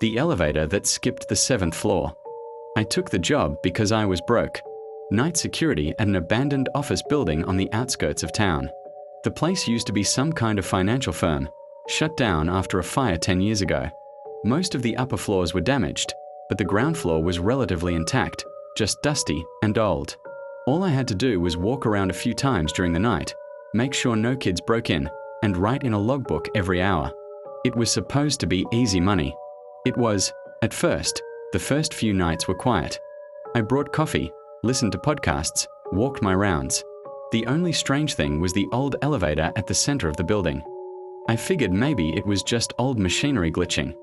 The elevator that skipped the 7th floor. I took the job because I was broke. Night security at an abandoned office building on the outskirts of town. The place used to be some kind of financial firm, shut down after a fire 10 years ago. Most of the upper floors were damaged, but the ground floor was relatively intact, just dusty and old. All I had to do was walk around a few times during the night, make sure no kids broke in, and write in a logbook every hour. It was supposed to be easy money. It was, at first. The first few nights were quiet. I brought coffee, listened to podcasts, walked my rounds. The only strange thing was the old elevator at the center of the building. I figured maybe it was just old machinery glitching.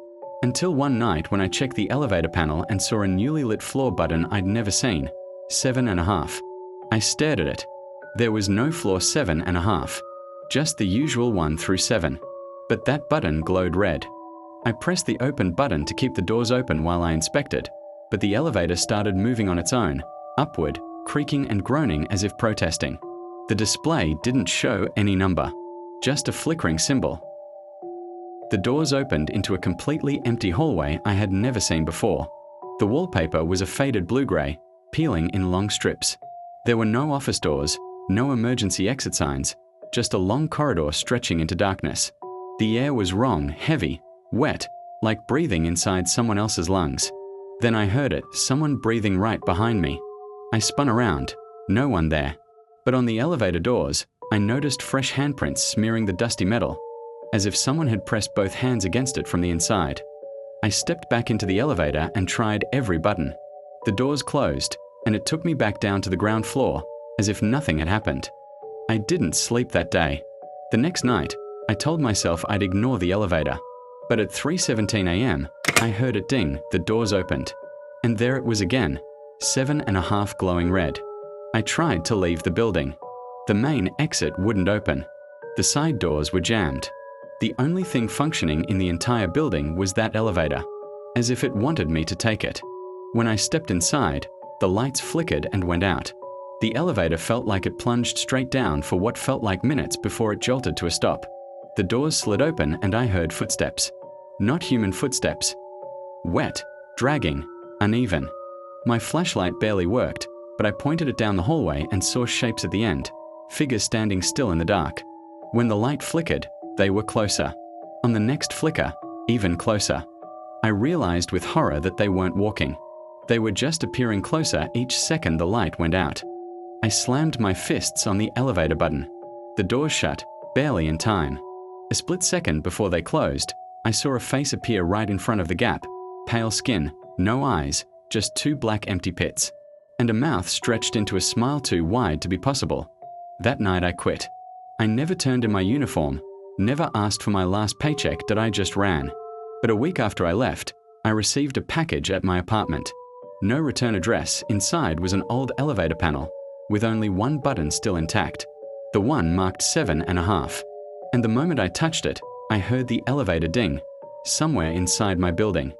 Until one night when I checked the elevator panel and saw a newly lit floor button I'd never seen, 7.5. I stared at it. There was no floor 7.5, just the usual 1 through 7. But that button glowed red. I pressed the open button to keep the doors open while I inspected, but the elevator started moving on its own, upward, creaking and groaning as if protesting. The display didn't show any number, just a flickering symbol. The doors opened into a completely empty hallway I had never seen before. The wallpaper was a faded blue-gray, peeling in long strips. There were no office doors, no emergency exit signs, just a long corridor stretching into darkness. The air was wrong, heavy, wet, like breathing inside someone else's lungs. Then I heard it, someone breathing right behind me. I spun around, no one there. But on the elevator doors, I noticed fresh handprints smearing the dusty metal, as if someone had pressed both hands against it from the inside. I stepped back into the elevator and tried every button. The doors closed, and it took me back down to the ground floor, as if nothing had happened. I didn't sleep that day. The next night, I told myself I'd ignore the elevator. But at 3:17 a.m., I heard it ding, the doors opened. And there it was again, 7.5 glowing red. I tried to leave the building. The main exit wouldn't open. The side doors were jammed. The only thing functioning in the entire building was that elevator, as if it wanted me to take it. When I stepped inside, the lights flickered and went out. The elevator felt like it plunged straight down for what felt like minutes before it jolted to a stop. The doors slid open and I heard footsteps. Not human footsteps. Wet, dragging, uneven. My flashlight barely worked, but I pointed it down the hallway and saw shapes at the end, figures standing still in the dark. When the light flickered, they were closer. On the next flicker, even closer. I realized with horror that they weren't walking. They were just appearing closer each second the light went out. I slammed my fists on the elevator button. The doors shut, barely in time. A split second before they closed, I saw a face appear right in front of the gap. Pale skin, no eyes, just 2 black empty pits. And a mouth stretched into a smile too wide to be possible. That night I quit. I never turned in my uniform, never asked for my last paycheck that I just ran. But a week after I left, I received a package at my apartment. No return address. Inside was an old elevator panel, with only one button still intact. The one marked 7.5. And the moment I touched it, I heard the elevator ding, somewhere inside my building.